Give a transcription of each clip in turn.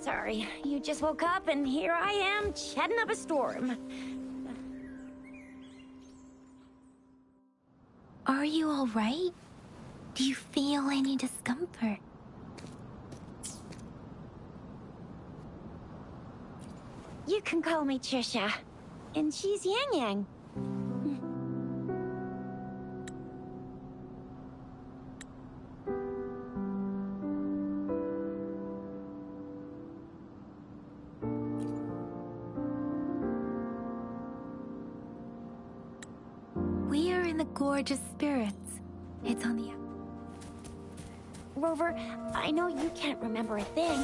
Sorry. You just woke up and here I am, chatting up a storm. Are you all right? Do you feel any discomfort? You can call me Trisha. And she's Yang Yang. We are in the Gorge of Spirits. It's on the... Rover, I know you can't remember a thing.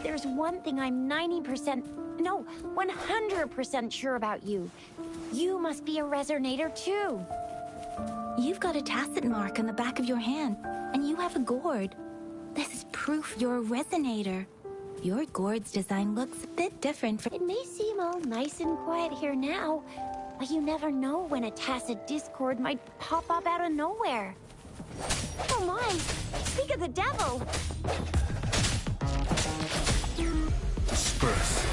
There's one thing I'm 100% sure about you. You must be a resonator too. You've got a tacit mark on the back of your hand, and you have a gourd. This is proof you're a resonator. Your gourd's design looks a bit different from... It may seem all nice and quiet here now, but you never know when a tacit discord might pop up out of nowhere. Oh my! Speak of the devil! Disperse.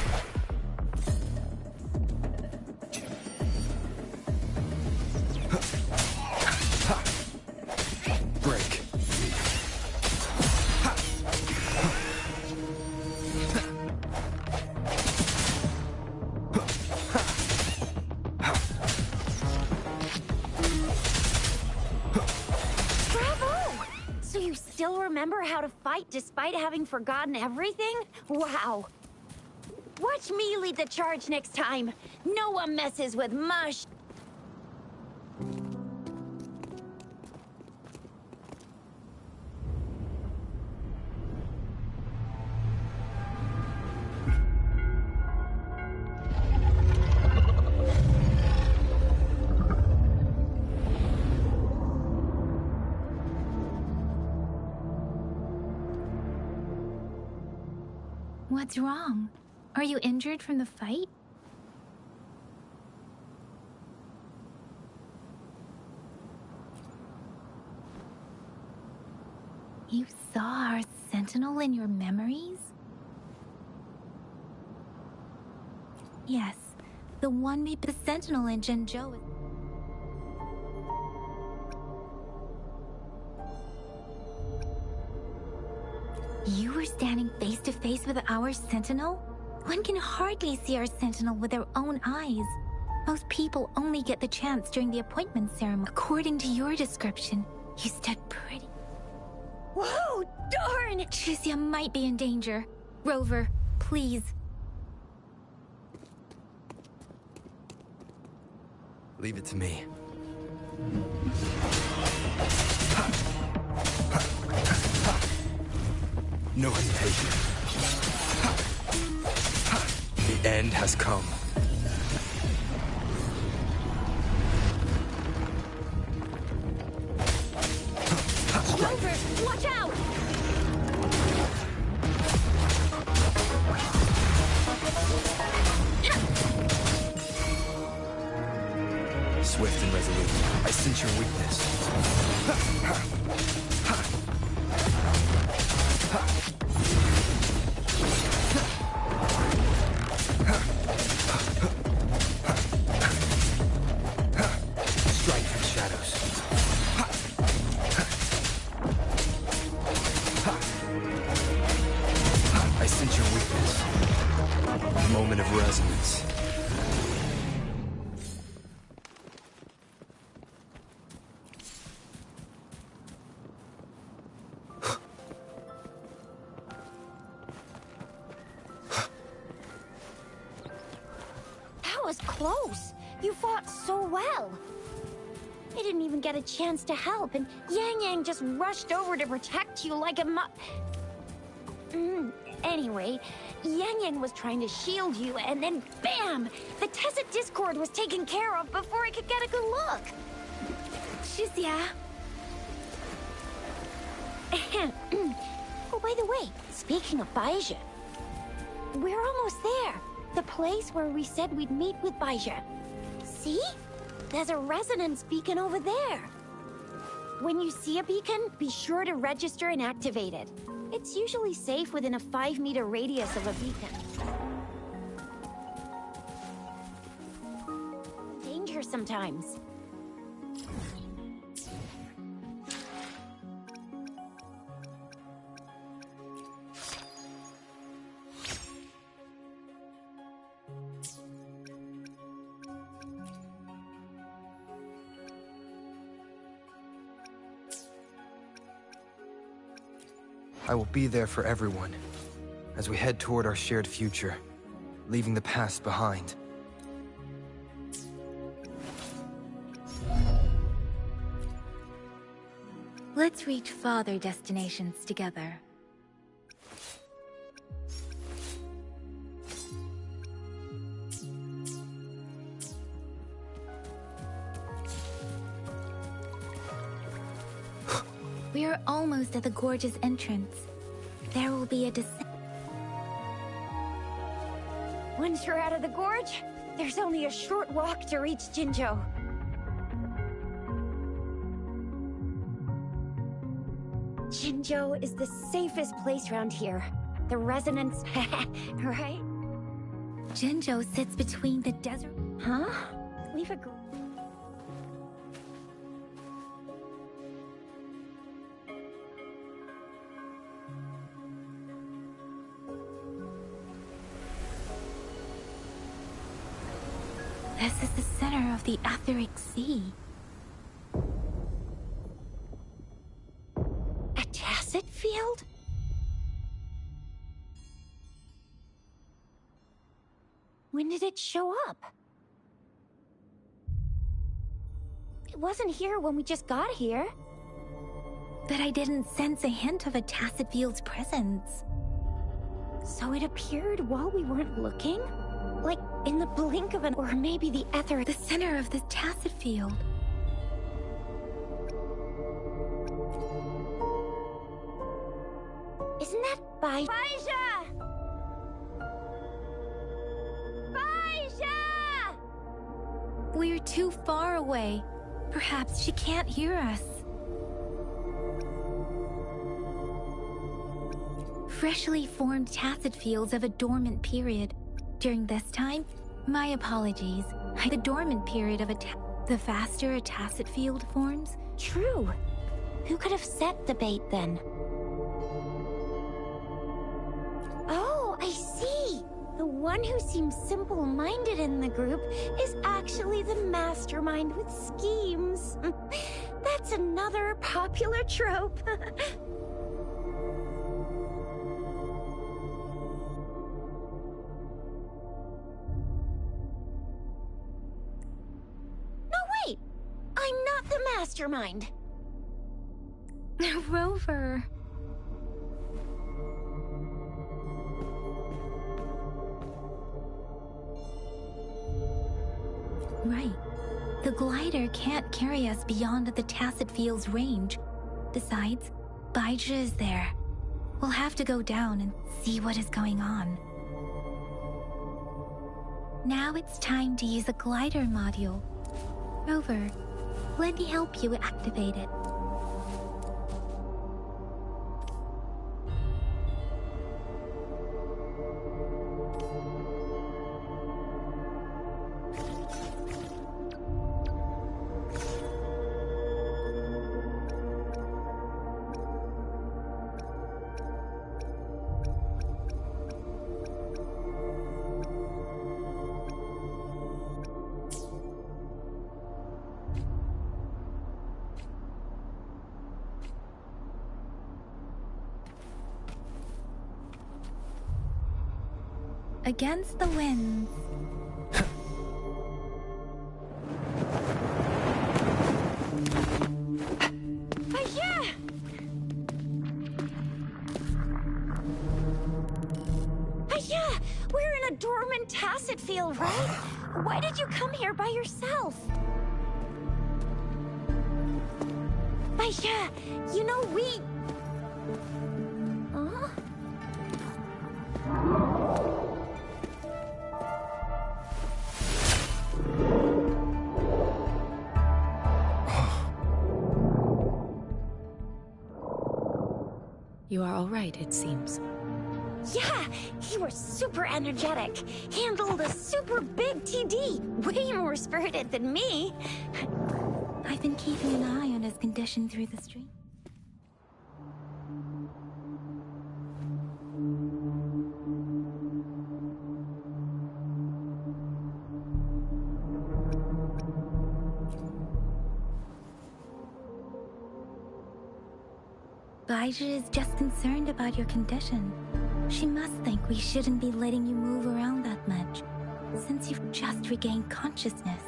Break. So you still remember how to fight despite having forgotten everything? Wow. Watch me lead the charge next time. No one messes with mush. What's wrong? Are you injured from the fight? You saw our sentinel in your memories? Yes, the one we put the sentinel in Zhengzhou. You were standing face to face with our sentinel? One can hardly see our sentinel with their own eyes. Most people only get the chance during the appointment ceremony. According to your description, you stood pretty... Whoa, darn! Tricia might be in danger. Rover, please. Leave it to me. No hesitation. The end has come. Rover, watch out! Swift and resolute, I sense your weakness. Strike from the shadows. I sense your weakness. Moment of resonance. That was close. You fought so well. I didn't even get a chance to help, and Yang Yang just rushed over to protect you like a Anyway, Yang Yang was trying to shield you, and then BAM! The Tacit Discord was taken care of before I could get a good look. Tricia. Oh, by the way, speaking of Baizha, we're almost there. The place where we said we'd meet with Baizha. See? There's a resonance beacon over there. When you see a beacon, be sure to register and activate it. It's usually safe within a 5-meter radius of a beacon. Danger sometimes. I will be there for everyone, as we head toward our shared future, leaving the past behind. Let's reach farther destinations together. We are almost at the gorge's entrance. There will be a descent. Once you're out of the gorge, there's only a short walk to reach Jinzhou. Jinzhou is the safest place around here. The resonance, right? Jinzhou sits between the desert. Huh? Leave a This is the center of the Etheric Sea. A tacit field? When did it show up? It wasn't here when we just got here. But I didn't sense a hint of a tacit field's presence. So it appeared while we weren't looking? Like, in the blink of an... Or maybe the ether... The center of the tacit field. Isn't that Baisha? Baisha! We're too far away. Perhaps she can't hear us. Freshly formed tacit fields of a dormant period. During this time, my apologies. The dormant period of the faster a tacit field forms. True. Who could have set the bait then? Oh, I see. The one who seems simple-minded in the group is actually the mastermind with schemes. That's another popular trope. I'm not the mastermind. Rover. Right. The glider can't carry us beyond the tacit field's range. Besides, Baija is there. We'll have to go down and see what is going on. Now it's time to use the glider module. Rover, let me help you activate it. Against the winds. Yeah! Yeah! We're in a dormant tacit field, right? Why did you come here by yourself? Yeah, you know, we... Huh? You are all right, it seems. Yeah, you were super energetic. Handled a super big TD. Way more spirited than me. I've been keeping an eye on his condition through the stream. Baija is just concerned about your condition. She must think we shouldn't be letting you move around that much, since you've just regained consciousness.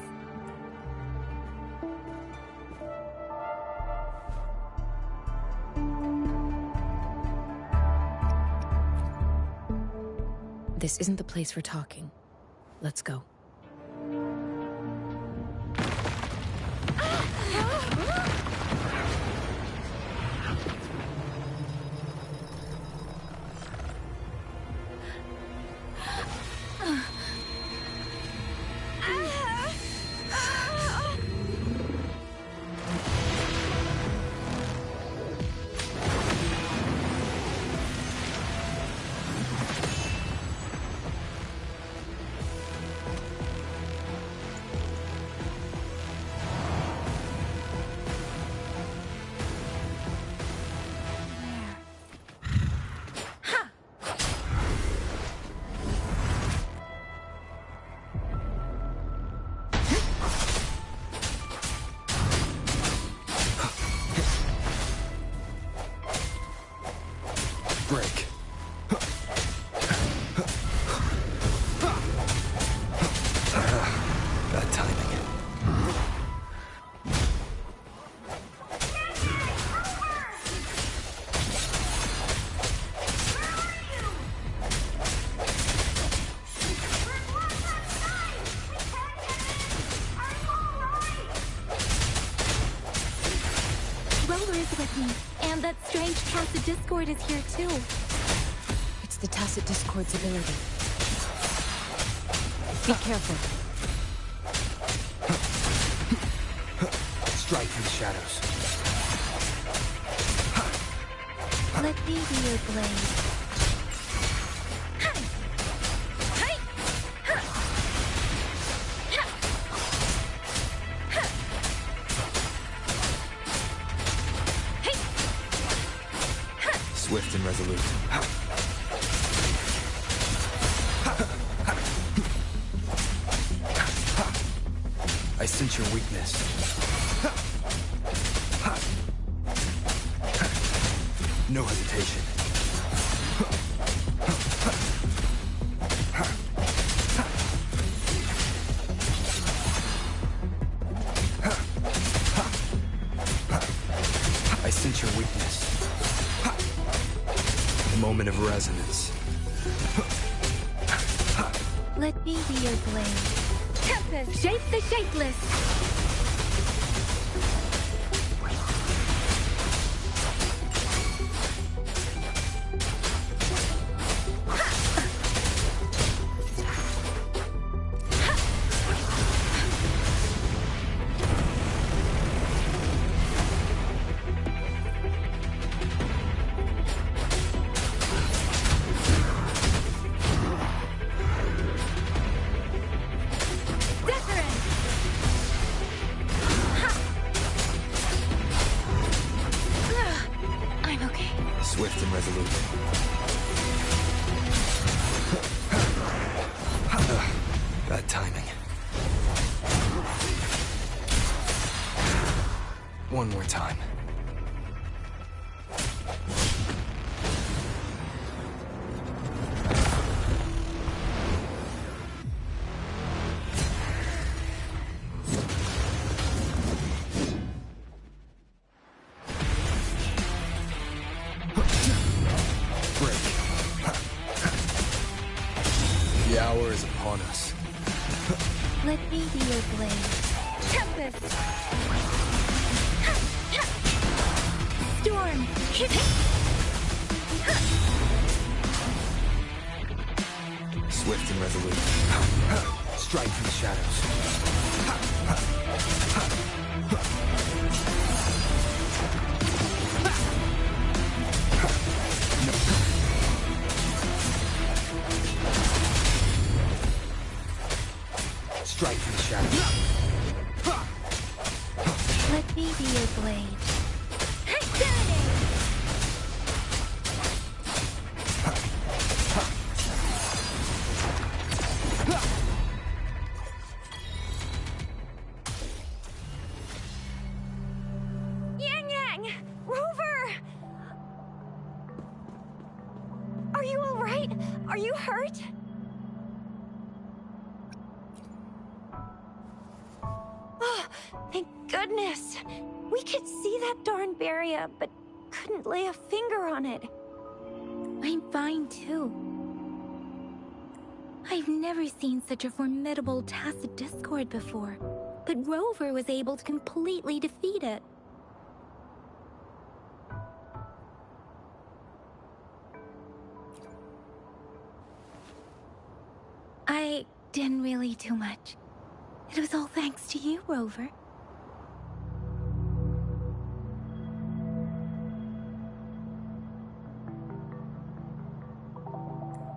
This isn't the place for talking. Let's go. Break. Bad timing. Roller is with me, and that strange Tacit Discord is here too. It's the Tacit Discord's ability. Be careful. Strike in the shadows. Let me be your blade. Swift and resolute. I sense your weakness. No hesitation. I sense your weakness. Moment of resonance. Let me be your blade. Tempest, shape the shapeless. Swift and resolute. Bad timing. One more time. The hour is upon us. Let me be your blade. Tempest! Storm! Swift and resolute. Strike from the shadows. strike from the shadows. Let me be your blade. Yang Yang! Rover! Are you alright? Are you hurt? Oh, thank goodness. We could see that darn barrier, but couldn't lay a finger on it. I'm fine too. I've never seen such a formidable tacit discord before, but Rover was able to completely defeat it. I didn't really do much. It was all thanks to you, Rover.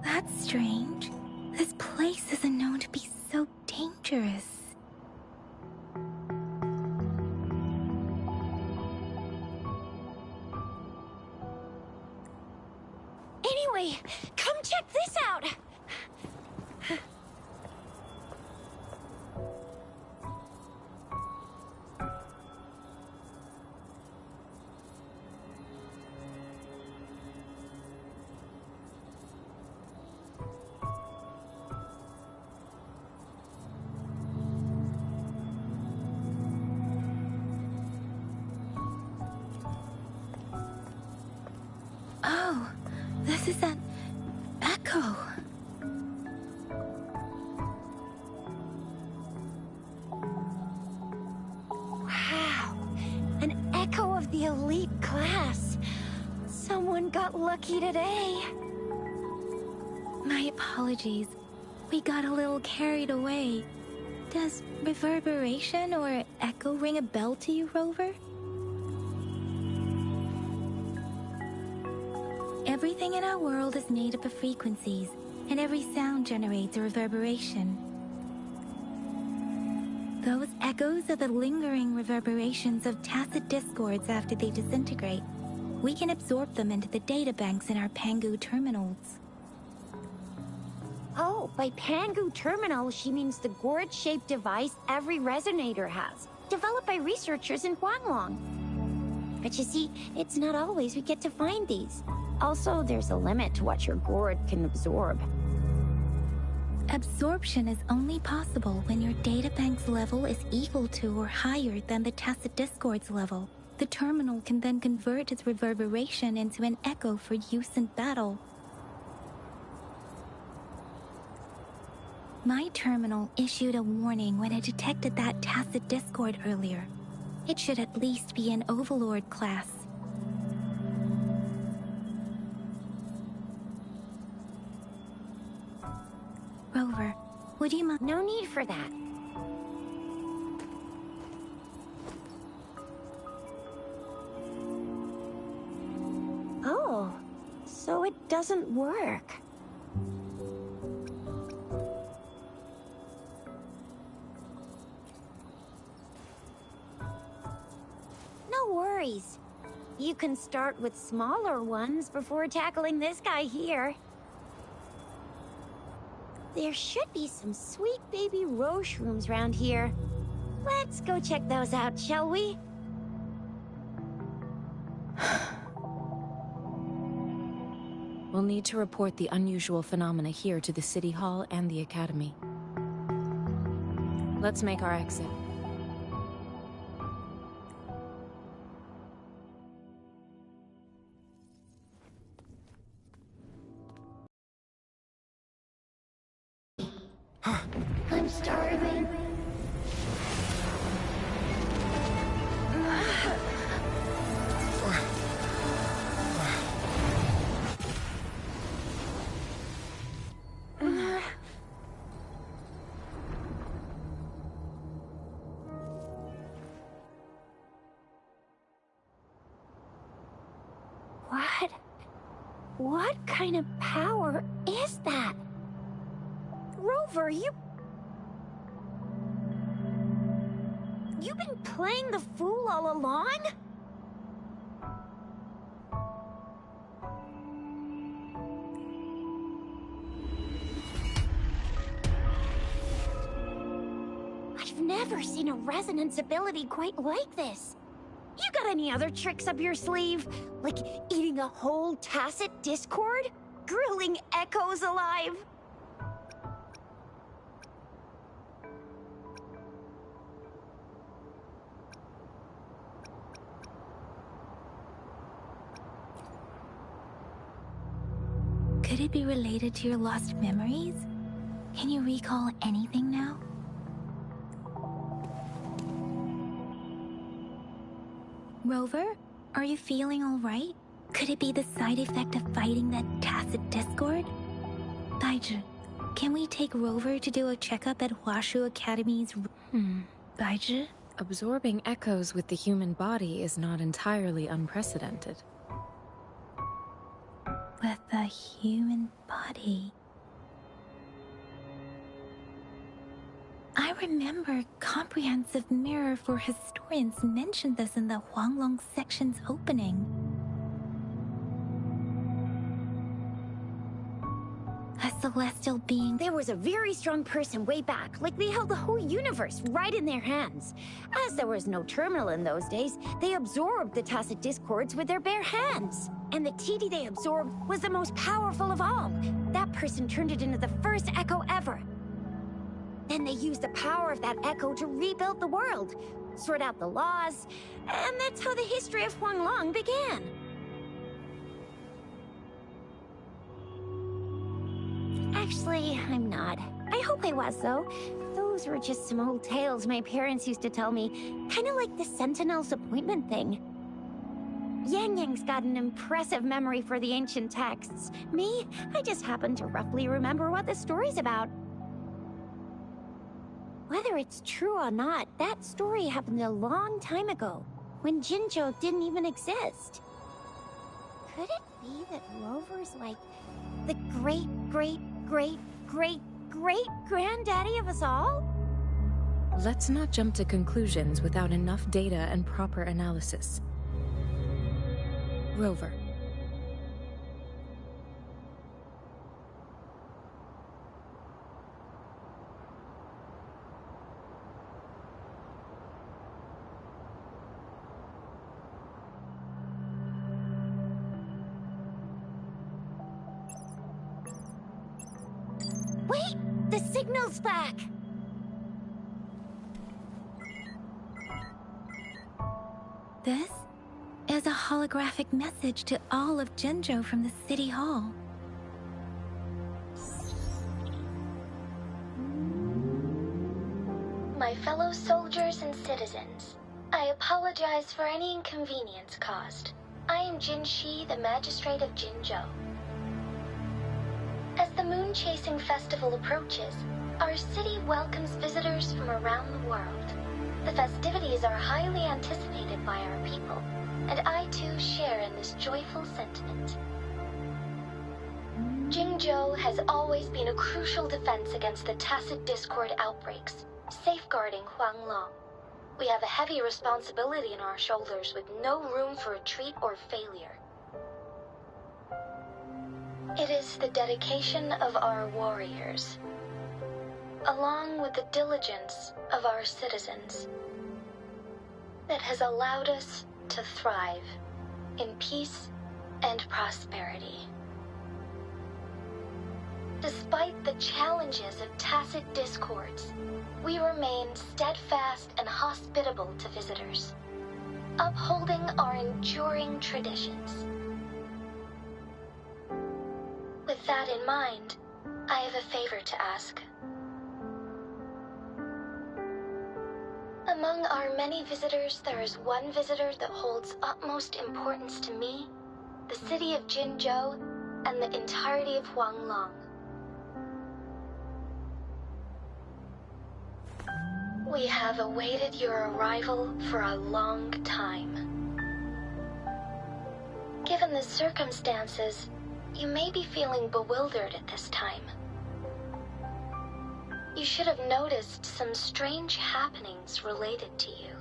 That's strange. This place isn't known to be so dangerous. Anyway, come check this out! Oh, this is an echo. Wow, an echo of the elite class. Someone got lucky today. My apologies. We got a little carried away. Does reverberation or echo ring a bell to you, Rover? Everything in our world is made up of frequencies, and every sound generates a reverberation. Those echoes are the lingering reverberations of tacit discords after they disintegrate. We can absorb them into the databanks in our Pangu terminals. Oh, by Pangu Terminal, she means the gourd-shaped device every resonator has, developed by researchers in Huanglong. But you see, it's not always we get to find these. Also, there's a limit to what your gourd can absorb. Absorption is only possible when your databank's level is equal to or higher than the tacit discord's level. The terminal can then convert its reverberation into an echo for use in battle. My terminal issued a warning when it detected that tacit discord earlier. It should at least be an Overlord class. Rover, would you mind? No need for that. Oh, so it doesn't work. No worries. You can start with smaller ones before tackling this guy here. There should be some sweet baby Roche rooms around here. Let's go check those out, shall we? We'll need to report the unusual phenomena here to the City Hall and the Academy. Let's make our exit. I'm starving. What kind of power is that? Rover, you... playing the fool all along? I've never seen a resonance ability quite like this. You got any other tricks up your sleeve? Like eating a whole tacit discord? Grilling echoes alive? Could it be related to your lost memories? Can you recall anything now? Rover, are you feeling all right? Could it be the side effect of fighting that tacit discord? Baizhi, can we take Rover to do a checkup at Huashu Academy's... Baizhi? Absorbing echoes with the human body is not entirely unprecedented. With the human body... I remember Comprehensive Mirror for Historians mentioned this in the Huanglong section's opening. A celestial being... There was a very strong person way back, like they held the whole universe right in their hands. As there was no terminal in those days, they absorbed the tacit discords with their bare hands. And the TD they absorbed was the most powerful of all. That person turned it into the first echo ever. Then they used the power of that echo to rebuild the world, sort out the laws, and that's how the history of Huanglong began. Actually, I'm not. I hope I was, though. Those were just some old tales my parents used to tell me, kind of like the Sentinel's appointment thing. Yang Yang's got an impressive memory for the ancient texts. Me, I just happen to roughly remember what the story's about. Whether it's true or not, that story happened a long time ago, when Jinzhou didn't even exist. Could it be that Rover's like the great-great-great-great-great-granddaddy of us all? Let's not jump to conclusions without enough data and proper analysis. Rover. Wait! The signal's back! This is a holographic message to all of Jinzhou from the City Hall. My fellow soldiers and citizens, I apologize for any inconvenience caused. I am Jin Shi, the Magistrate of Jinzhou. As the Moon-Chasing Festival approaches, our city welcomes visitors from around the world. The festivities are highly anticipated by our people, and I too share in this joyful sentiment. Jinzhou has always been a crucial defense against the tacit discord outbreaks, safeguarding Huanglong. We have a heavy responsibility on our shoulders with no room for retreat or failure. It is the dedication of our warriors, along with the diligence of our citizens, that has allowed us to thrive in peace and prosperity. Despite the challenges of tacit discords, we remain steadfast and hospitable to visitors, upholding our enduring traditions. With that in mind, I have a favor to ask. Among our many visitors, there is one visitor that holds utmost importance to me, the city of Jinzhou, and the entirety of Huanglong. We have awaited your arrival for a long time. Given the circumstances, you may be feeling bewildered at this time. You should have noticed some strange happenings related to you.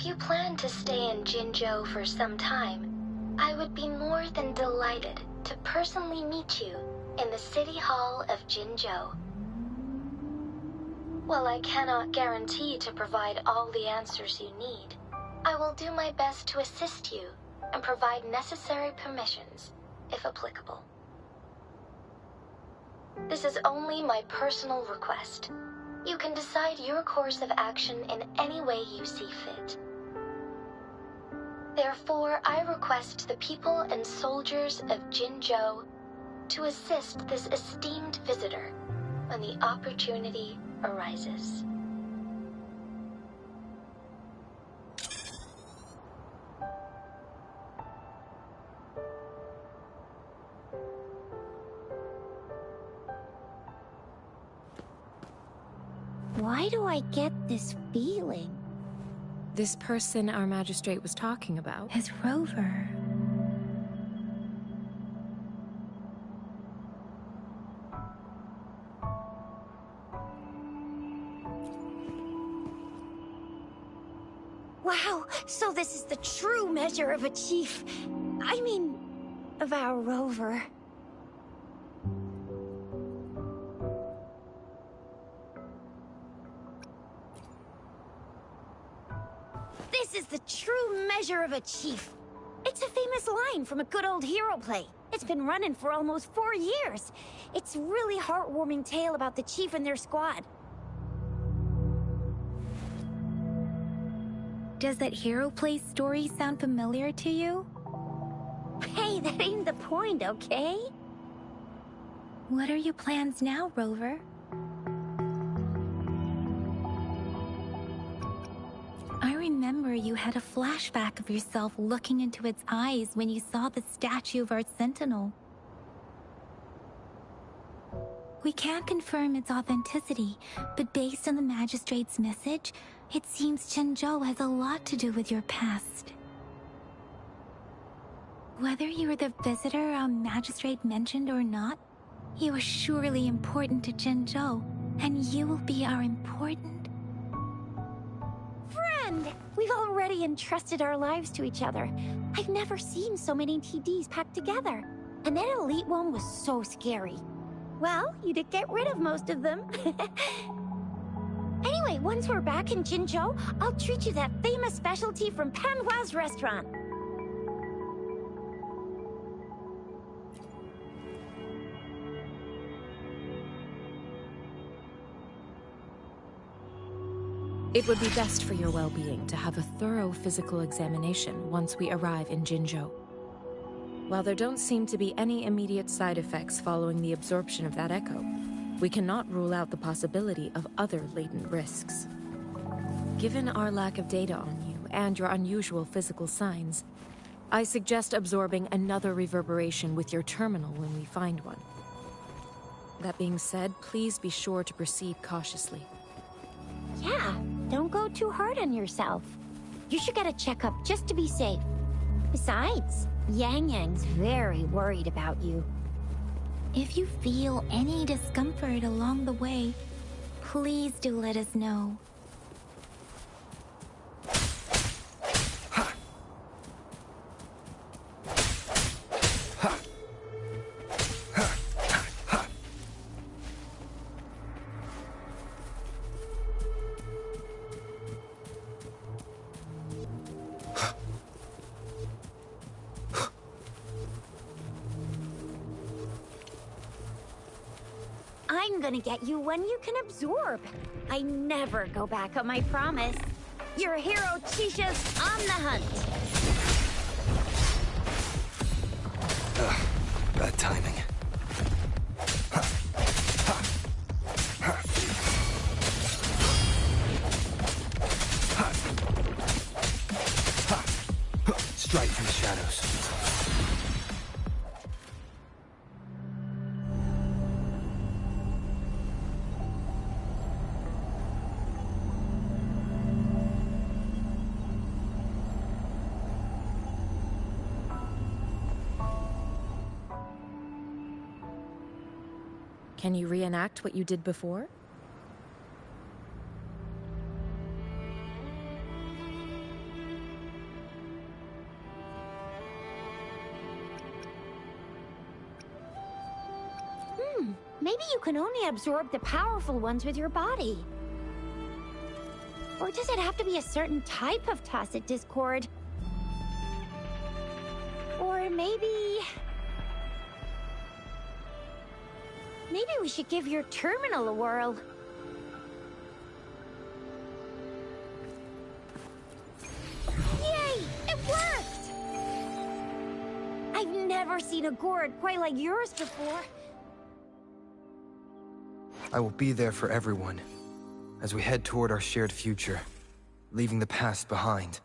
If you plan to stay in Jinzhou for some time, I would be more than delighted to personally meet you in the City Hall of Jinzhou. While I cannot guarantee to provide all the answers you need, I will do my best to assist you and provide necessary permissions, if applicable. This is only my personal request. You can decide your course of action in any way you see fit. Therefore, I request the people and soldiers of Jinzhou to assist this esteemed visitor when the opportunity arises. Why do I get this feeling? This person our magistrate was talking about? His rover. Wow, so this is the true measure of a chief. I mean, of our rover. This is the true measure of a chief. It's a famous line from a good old hero play. It's been running for almost 4 years. It's a really heartwarming tale about the chief and their squad. Does that hero play story sound familiar to you? Hey, that ain't the point, okay? What are your plans now, Rover? I remember you had a flashback of yourself looking into its eyes when you saw the statue of our sentinel. We can't confirm its authenticity, but based on the magistrate's message, it seems Jinzhou has a lot to do with your past. Whether you're the visitor our magistrate mentioned or not, you are surely important to Jinzhou, and you will be our important friend! We've already entrusted our lives to each other. I've never seen so many TDs packed together. And that elite one was so scary. Well, you did get rid of most of them. Anyway, once we're back in Jinzhou, I'll treat you that famous specialty from Panhua's restaurant. It would be best for your well-being to have a thorough physical examination once we arrive in Jinzhou. While there don't seem to be any immediate side effects following the absorption of that echo, we cannot rule out the possibility of other latent risks. Given our lack of data on you and your unusual physical signs, I suggest absorbing another reverberation with your terminal when we find one. That being said, please be sure to proceed cautiously. Yeah, don't go too hard on yourself. You should get a checkup just to be safe. Besides, Yang Yang's very worried about you. If you feel any discomfort along the way, please do let us know. I'm gonna get you one you can absorb. I never go back on my promise. Your hero Chisha's on the hunt. Bad timing. Strike from the shadows. Can you reenact what you did before? Maybe you can only absorb the powerful ones with your body. Or does it have to be a certain type of tacit discord? Or maybe we should give your terminal a whirl. Yay! It worked! I've never seen a gourd quite like yours before. I will be there for everyone, as we head toward our shared future, leaving the past behind.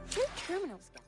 Two terminals got.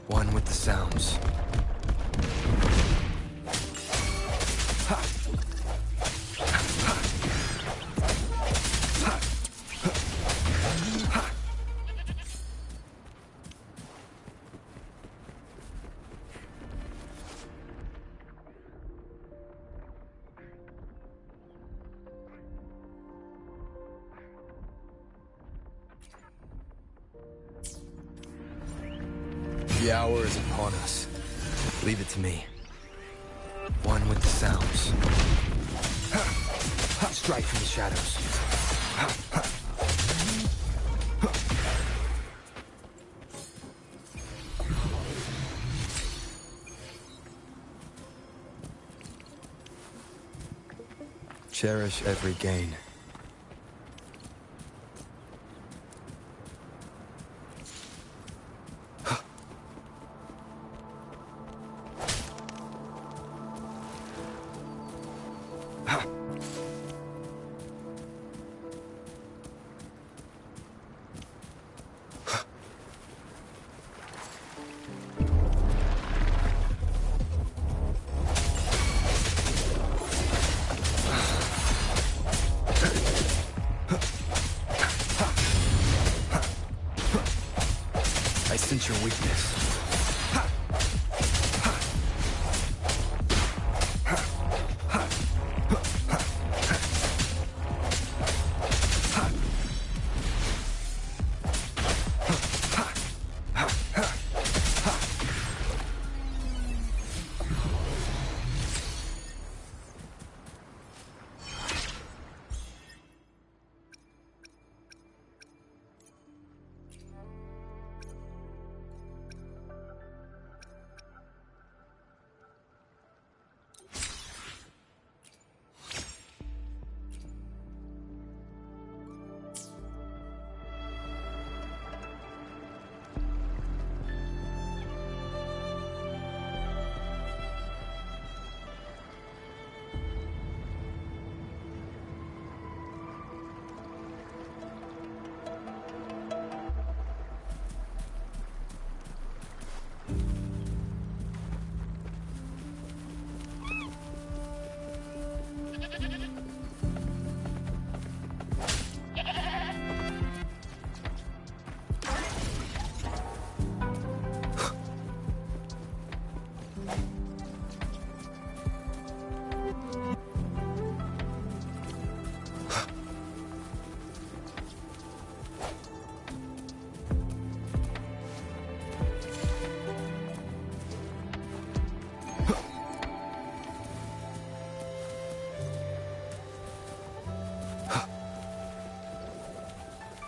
One with the sounds. The hour is upon us. Leave it to me. One with the sounds. Strike from the shadows. Cherish every gain. I sense your weakness.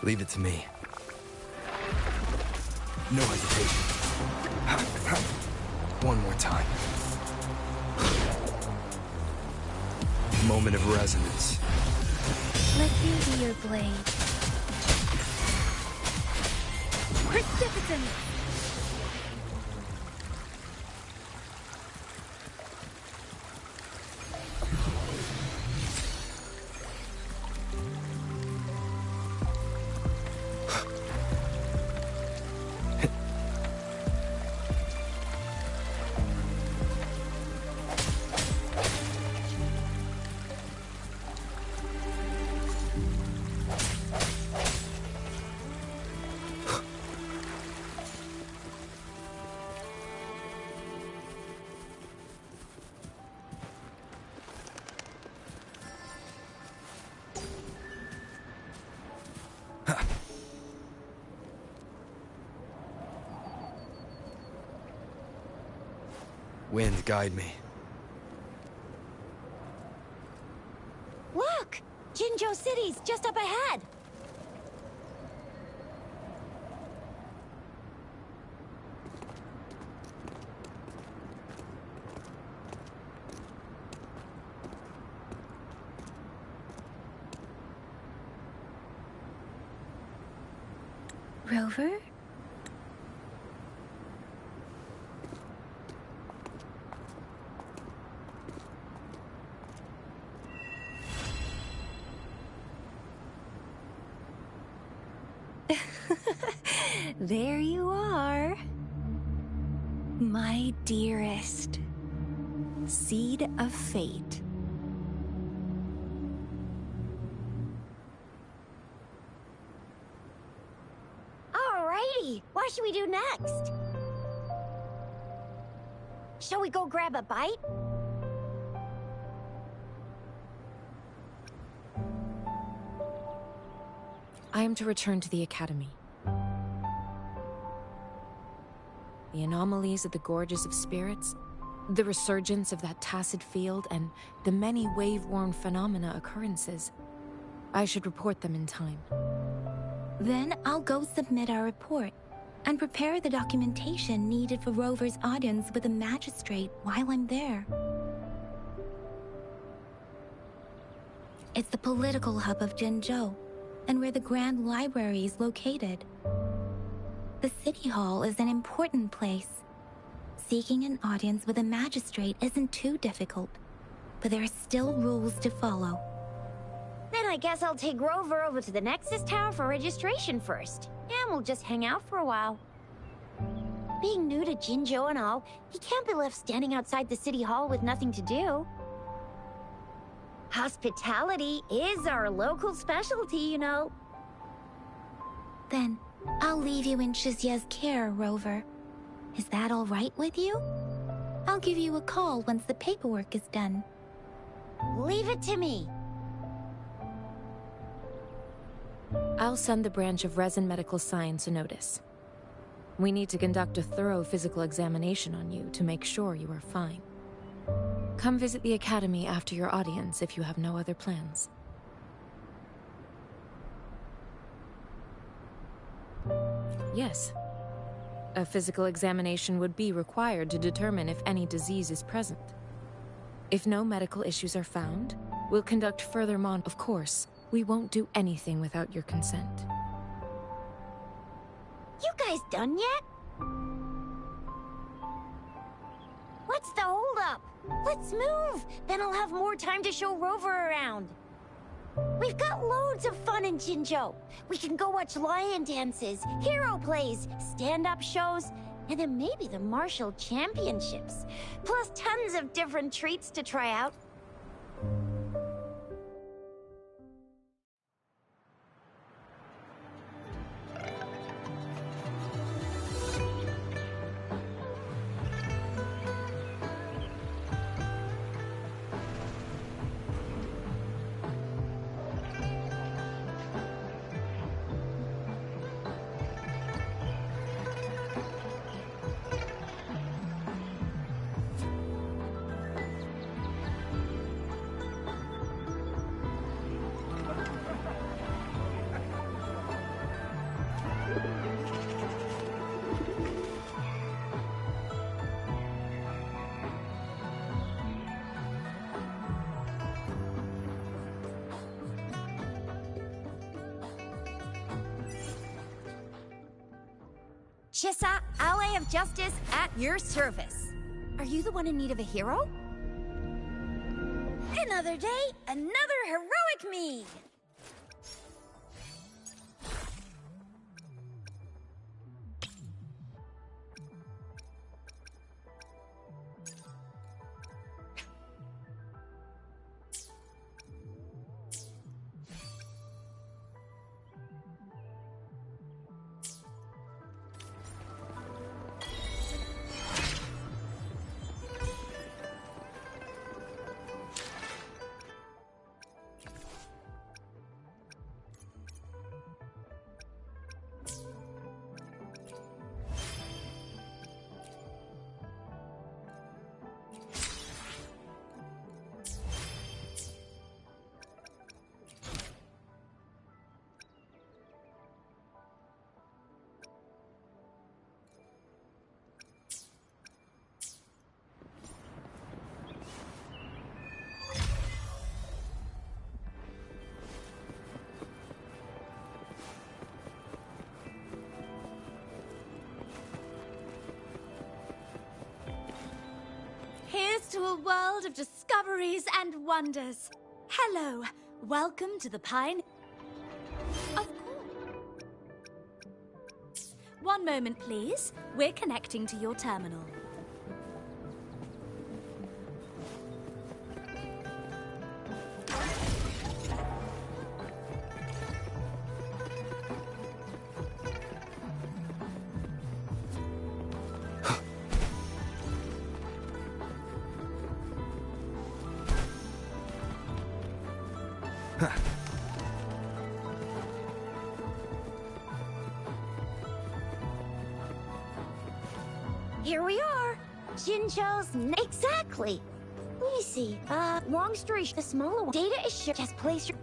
Leave it to me. No hesitation. One more time. Moment of resonance. Let you be your blade. Precipitance! Wind, guide me. Look! Jinzhou City's just up ahead! Rover? There you are. My dearest. Seed of fate. Alrighty, what should we do next? Shall we go grab a bite? I am to return to the Academy. The anomalies of the Gorges of Spirits, the resurgence of that tacit field, and the many wave-worn phenomena occurrences. I should report them in time. Then I'll go submit our report and prepare the documentation needed for Rover's audience with the magistrate while I'm there. It's the political hub of Jinzhou, and where the Grand Library is located. The City Hall is an important place. Seeking an audience with a magistrate isn't too difficult, but there are still rules to follow. Then I guess I'll take Rover over to the Nexus Tower for registration first. And we'll just hang out for a while. Being new to Jinzhou and all, he can't be left standing outside the City Hall with nothing to do. Hospitality is our local specialty, you know. Then, I'll leave you in Shizia's care, Rover. Is that all right with you? I'll give you a call once the paperwork is done. Leave it to me. I'll send the branch of Resin Medical Science a notice. We need to conduct a thorough physical examination on you to make sure you are fine. Come visit the Academy after your audience if you have no other plans. Yes. A physical examination would be required to determine if any disease is present. If no medical issues are found, we'll conduct further Of course, we won't do anything without your consent. You guys done yet? What's the holdup? Let's move! Then I'll have more time to show Rover around. We've got loads of fun in Jinzhou. We can go watch lion dances, hero plays, stand-up shows, and then maybe the martial championships. Plus tons of different treats to try out. Chissa, ally of justice at your service. Are you the one in need of a hero? Another day, another heroic me! Here's to a world of discoveries and wonders. Hello, welcome to the Pine... Of course. One moment, please. We're connecting to your terminal. Here we are. Jinzhou's exactly. Let me see. Long story the smaller one. Data is shared. Just place your...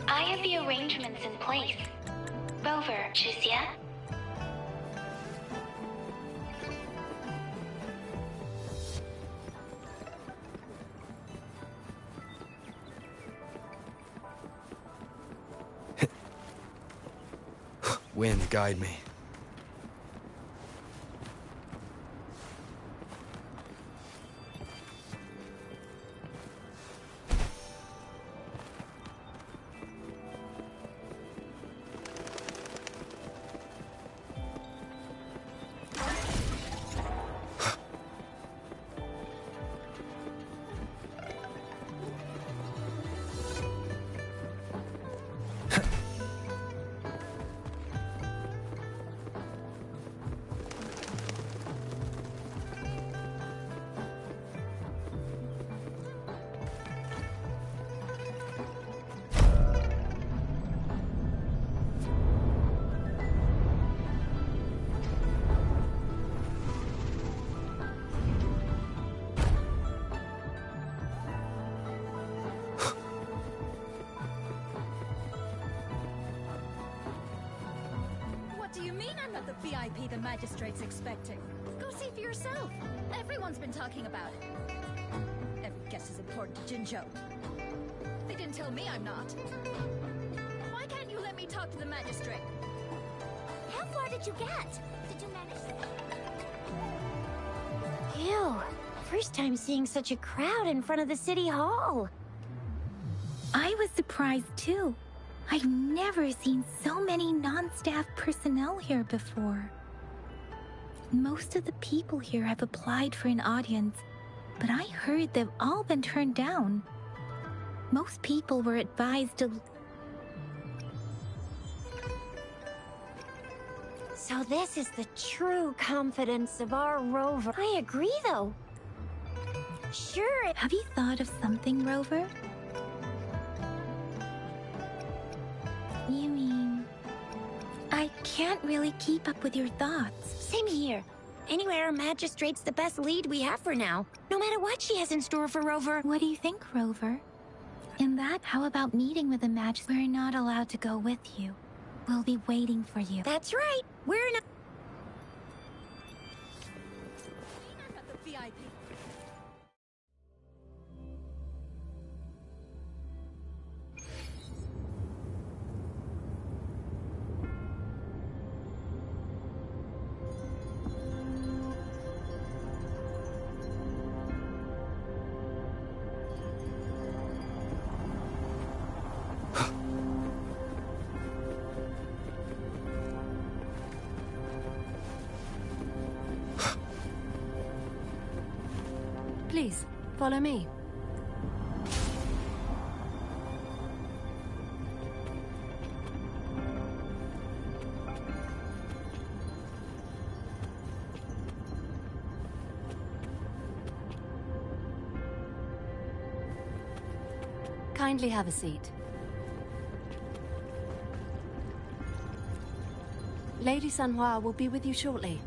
I have the arrangements in place. Both rover, Jusia? Wind, guide me. What do you mean I'm not the VIP the magistrate's expecting? Go see for yourself. Everyone's been talking about it. Every guest is important to Jinzhou. They didn't tell me I'm not. Why can't you let me talk to the magistrate? How far did you get? Did you manage? Ew. First time seeing such a crowd in front of the city hall. I was surprised too. I've never seen so many non-staff personnel here before. Most of the people here have applied for an audience, but I heard they've all been turned down. Most people were advised to... So this is the true confidence of our rover. I agree, though. Sure. Have you thought of something, Rover? You mean... I can't really keep up with your thoughts. Same here. Anyway, our magistrate's the best lead we have for now. No matter what she has in store for Rover. What do you think, Rover? In that, how about meeting with the magistrate? We're not allowed to go with you. We'll be waiting for you. That's right. We're in a... I'm not the VIP. Please, follow me. Kindly have a seat. Lady Sanhua will be with you shortly.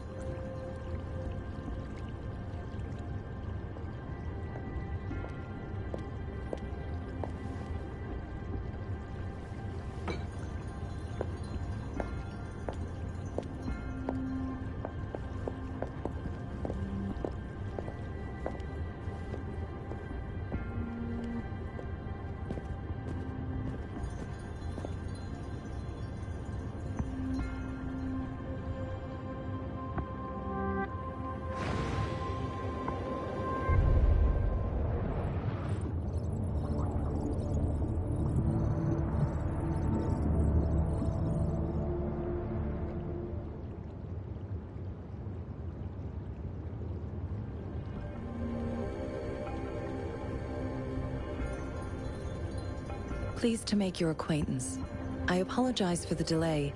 Pleased to make your acquaintance. I apologize for the delay.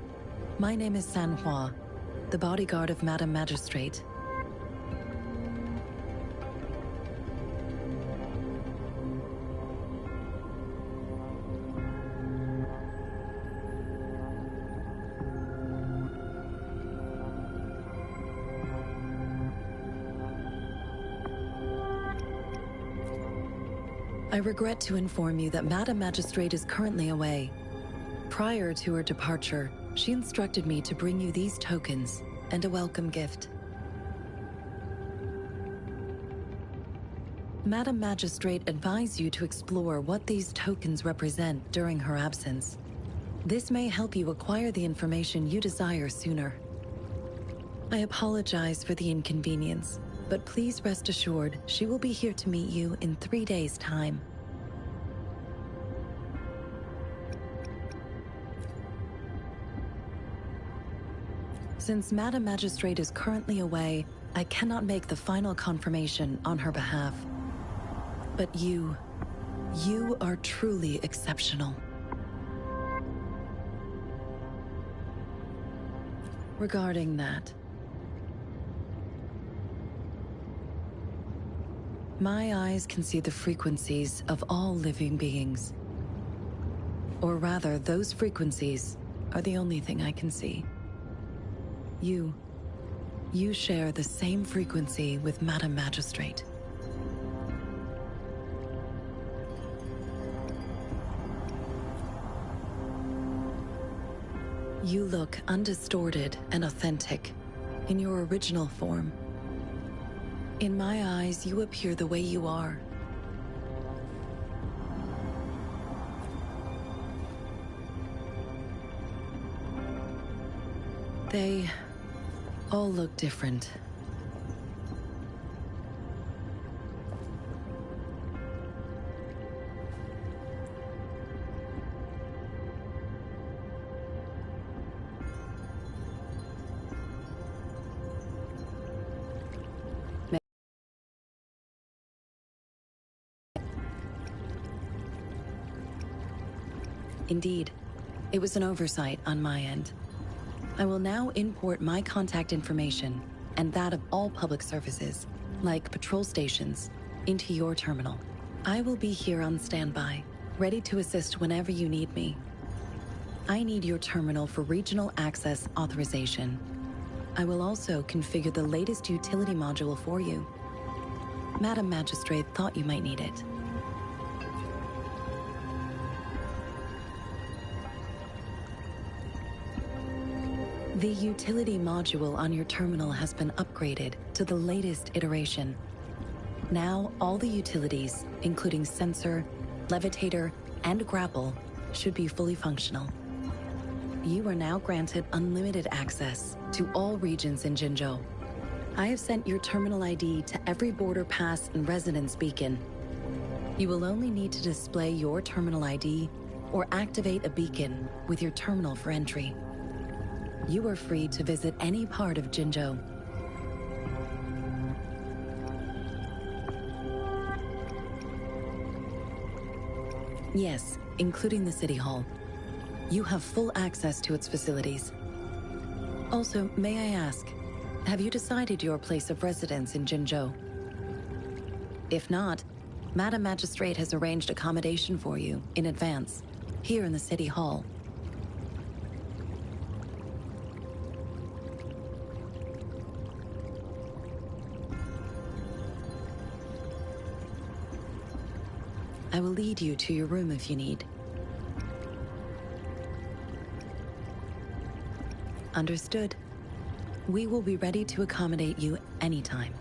My name is Sanhua, the bodyguard of Madam Magistrate. I regret to inform you that Madam Magistrate is currently away. Prior to her departure, She instructed me to bring you these tokens and a welcome gift. Madam Magistrate advised you to explore what these tokens represent during her absence. This may help you acquire the information you desire sooner. I apologize for the inconvenience, but please rest assured she will be here to meet you in 3 days' time. Since Madam Magistrate is currently away, I cannot make the final confirmation on her behalf. But you are truly exceptional. Regarding that, my eyes can see the frequencies of all living beings. Or rather, those frequencies are the only thing I can see. You share the same frequency with Madam Magistrate. You look undistorted and authentic in your original form. In my eyes, you appear the way you are. They all look different. Indeed, it was an oversight on my end. I will now import my contact information and that of all public services, like patrol stations, into your terminal. I will be here on standby, ready to assist whenever you need me. I need your terminal for regional access authorization. I will also configure the latest utility module for you. Madam Magistrate thought you might need it. The utility module on your terminal has been upgraded to the latest iteration. Now, all the utilities, including sensor, levitator, and grapple, should be fully functional. You are now granted unlimited access to all regions in Jinzhou. I have sent your terminal ID to every border pass and residence beacon. You will only need to display your terminal ID or activate a beacon with your terminal for entry. You are free to visit any part of Jinzhou. Yes, including the City Hall. You have full access to its facilities. Also, may I ask, have you decided your place of residence in Jinzhou? If not, Madam Magistrate has arranged accommodation for you in advance, here in the City Hall. I will lead you to your room if you need. Understood. We will be ready to accommodate you anytime.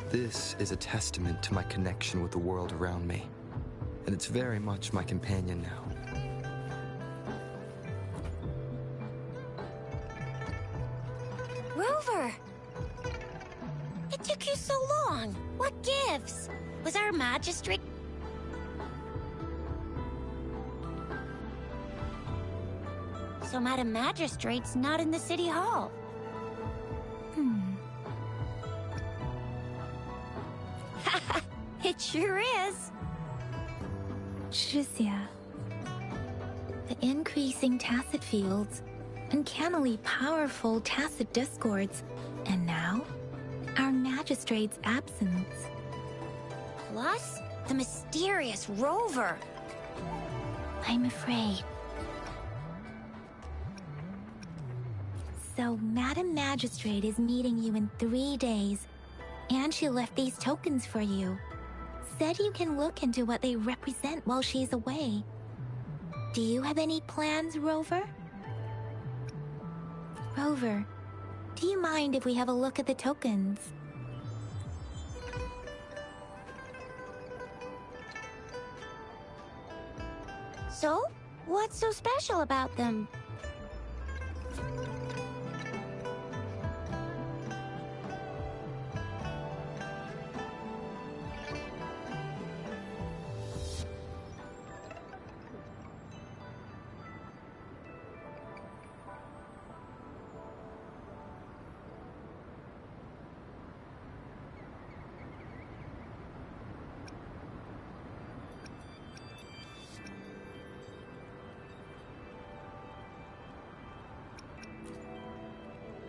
This is a testament to my connection with the world around me, and it's very much my companion now. Well, What took you so long? What gives? Was our magistrate... So Madam Magistrate's not in the city hall. It sure is. Tricia. The increasing tacit fields, uncannily powerful tacit discords, and now, our magistrate's absence. Plus, the mysterious rover. I'm afraid. So, Madam Magistrate is meeting you in 3 days, and she left these tokens for you. Said you can look into what they represent while she's away. Do you have any plans, Rover? Rover, do you mind if we have a look at the tokens? So, what's so special about them?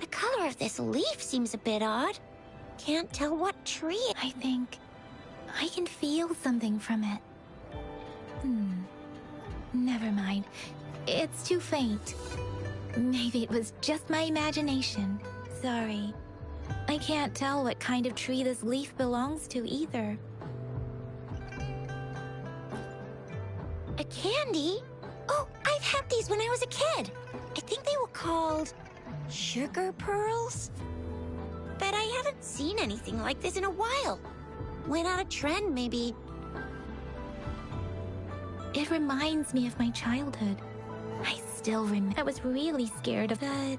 The color of this leaf seems a bit odd. Can't tell what tree. I think I can feel something from it. Never mind. It's too faint. Maybe it was just my imagination. Sorry. I can't tell what kind of tree this leaf belongs to either. A candy? Oh, I've had these when I was a kid. I think they were called sugar pearls? But I haven't seen anything like this in a while. Went out of trend, maybe. It reminds me of my childhood. I still remember. I was really scared of that.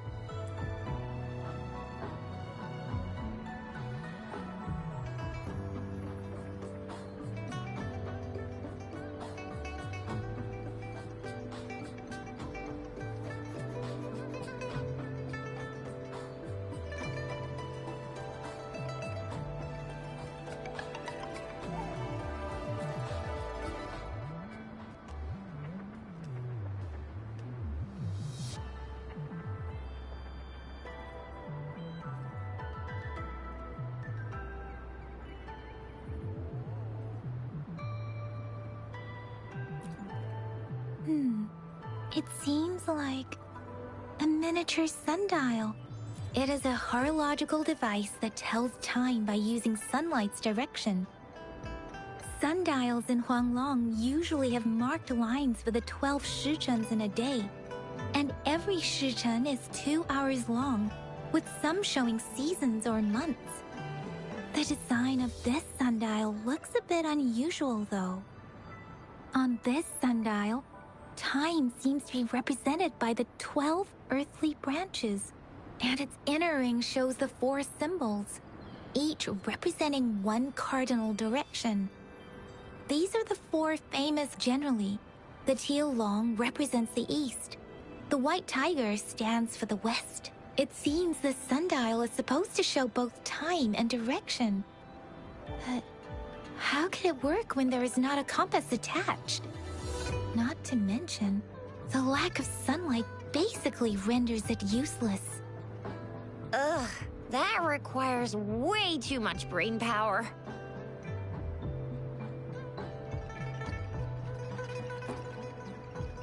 It seems like a miniature sundial. It is a horological device that tells time by using sunlight's direction. Sundials in Huanglong usually have marked lines for the 12 shichens in a day, and every shichen is 2 hours long, with some showing seasons or months. The design of this sundial looks a bit unusual, though. On this sundial, time seems to be represented by the 12 earthly branches, and its inner ring shows the 4 symbols, each representing one cardinal direction. These are the 4 famous generally. The teal long represents the east. The white tiger stands for the west. It seems the sundial is supposed to show both time and direction. But how could it work when there is not a compass attached? Not to mention, the lack of sunlight basically renders it useless. Ugh, that requires way too much brain power.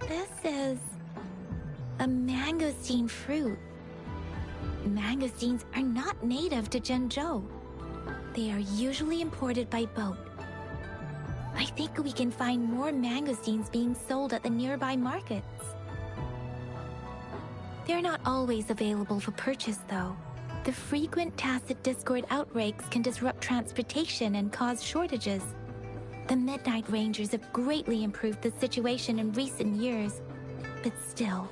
This is a mangosteen fruit. Mangosteens are not native to Zhengzhou. They are usually imported by boat. I think we can find more mangosteens being sold at the nearby markets. They're not always available for purchase, though. The frequent tacit discord outbreaks can disrupt transportation and cause shortages. The Midnight Rangers have greatly improved the situation in recent years, but still.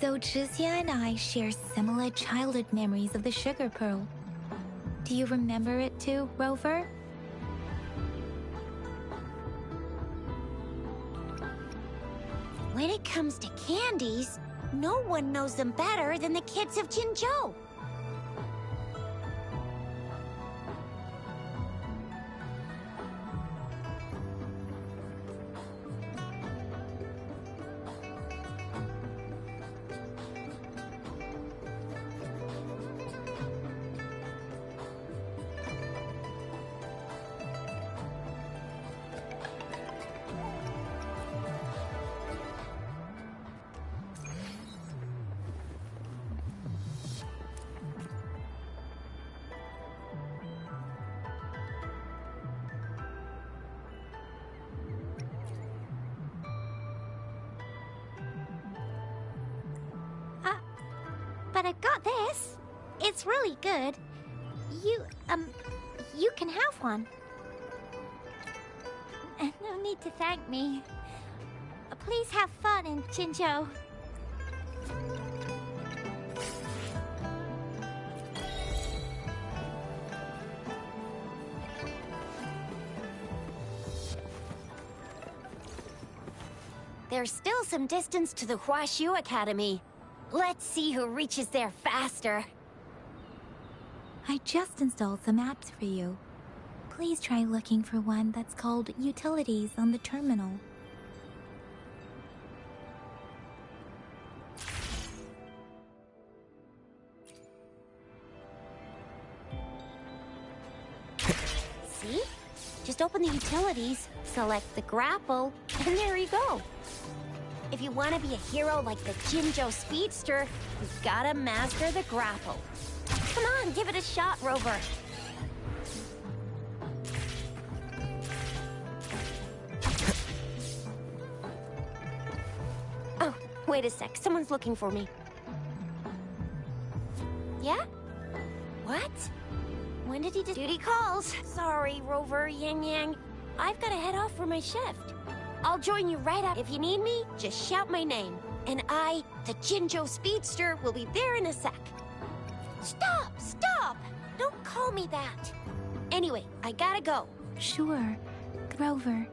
So Zhixia and I share similar childhood memories of the sugar pearl. Do you remember it too, Rover? When it comes to candies, no one knows them better than the kids of Jinzhou. But I've got this. It's really good. You can have one. No need to thank me. Please have fun in Jinzhou. There's still some distance to the Huashu Academy. Let's see who reaches there faster. I just installed some apps for you. Please try looking for one that's called Utilities on the terminal. See? Just open the utilities, select the grapple, and there you go. If you want to be a hero like the Jinzhou Speedster, you've gotta master the grapple. Come on, give it a shot, Rover. Oh, wait a sec. Someone's looking for me. Yeah? What? When did he duty calls? Sorry, Rover, Yang Yang. I've gotta head off for my shift. I'll join you right up. If you need me, just shout my name. And I, the Jinzhou Speedster, will be there in a sec. Stop! Stop! Don't call me that. Anyway, I gotta go. Sure, Rover.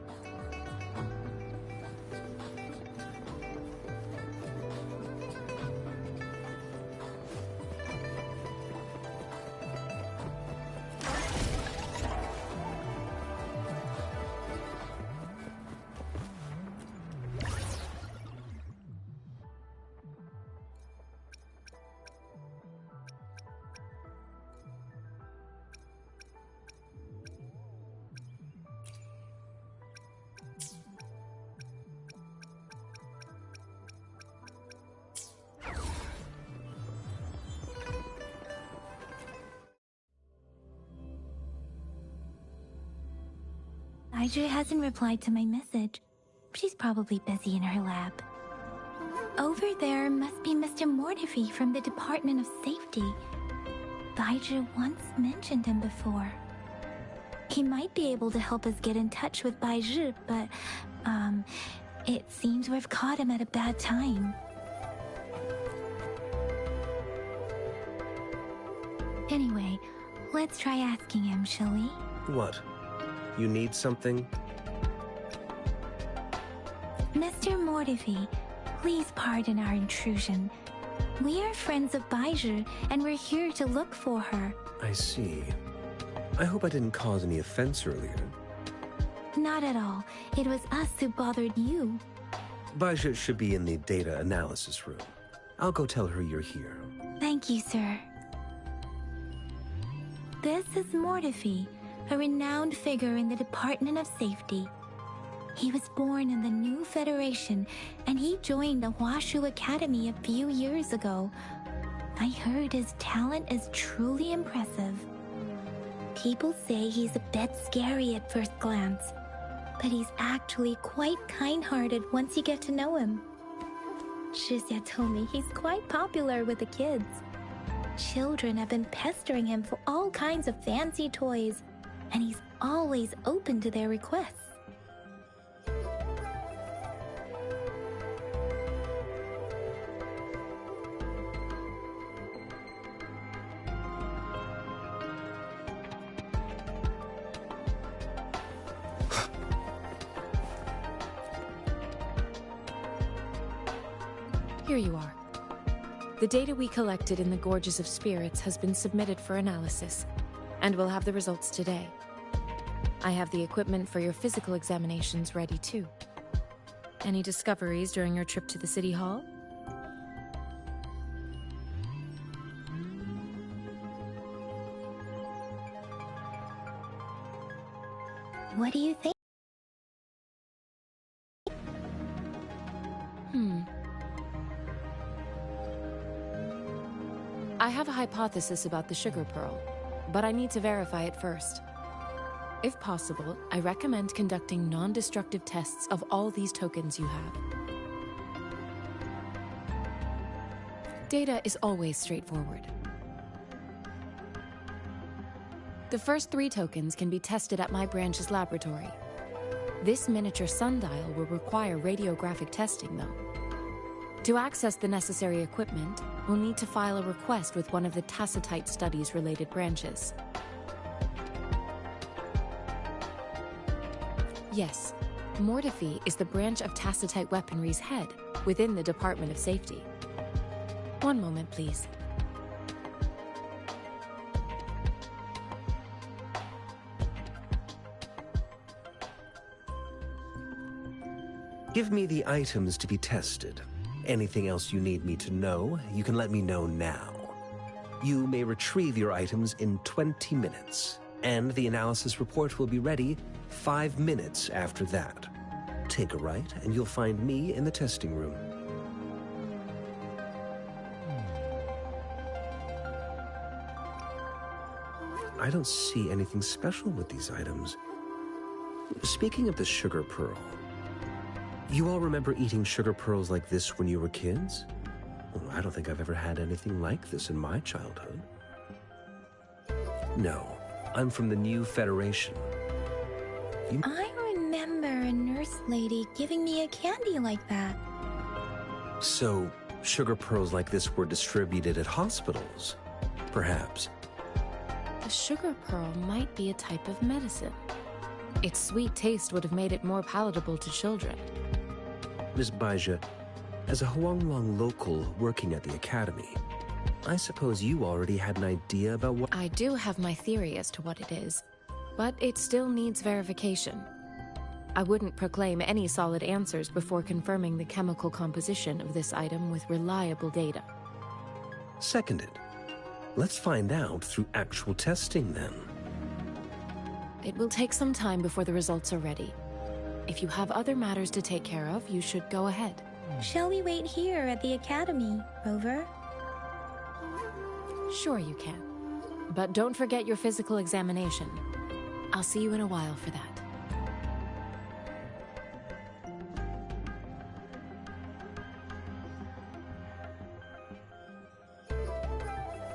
Audrey hasn't replied to my message. She's probably busy in her lab. Over there must be Mr. Mortifi from the Department of Safety. Baizhi once mentioned him before. He might be able to help us get in touch with Baizhi, but, it seems we've caught him at a bad time. Anyway, let's try asking him, shall we? What? You need something? Mr. Mortifi, please pardon our intrusion. We are friends of Baizhi, and we're here to look for her. I see. I hope I didn't cause any offense earlier. Not at all. It was us who bothered you. Baizhi should be in the data analysis room. I'll go tell her you're here. Thank you, sir. This is Mortifi, a renowned figure in the Department of Safety. He was born in the new Federation, and he joined the Huashu Academy a few years ago. I heard his talent is truly impressive. People say he's a bit scary at first glance, but he's actually quite kind-hearted once you get to know him. Zhixia told me he's quite popular with the kids. Children have been pestering him for all kinds of fancy toys, and he's always open to their requests. Here you are. The data we collected in the Gorges of Spirits has been submitted for analysis, and we'll have the results today. I have the equipment for your physical examinations ready too. Any discoveries during your trip to the City Hall? What do you think? I have a hypothesis about the sugar pearl, but I need to verify it first. If possible, I recommend conducting non-destructive tests of all these tokens you have. Data is always straightforward. The first 3 tokens can be tested at my branch's laboratory. This miniature sundial will require radiographic testing, though. To access the necessary equipment, we'll need to file a request with one of the Tacitite Studies-related branches. Yes, Mortefi is the branch of Tacitite Weaponry's head within the Department of Safety. One moment, please. Give me the items to be tested. Anything else you need me to know, you can let me know now. You may retrieve your items in 20 minutes, and the analysis report will be ready 5 minutes after that. Take a right, and you'll find me in the testing room. I don't see anything special with these items. Speaking of the sugar pearl, you all remember eating sugar pearls like this when you were kids? Well, I don't think I've ever had anything like this in my childhood. No, I'm from the New Federation. I remember a nurse lady giving me a candy like that. So, sugar pearls like this were distributed at hospitals? Perhaps. The sugar pearl might be a type of medicine. Its sweet taste would have made it more palatable to children. Miss Baija, as a Huanglong local working at the Academy, I suppose you already had an idea about what— I do have my theory as to what it is, but it still needs verification. I wouldn't proclaim any solid answers before confirming the chemical composition of this item with reliable data. Seconded. Let's find out through actual testing then. It will take some time before the results are ready. If you have other matters to take care of, you should go ahead. Shall we wait here at the Academy, Rover? Sure you can. But don't forget your physical examination. I'll see you in a while for that.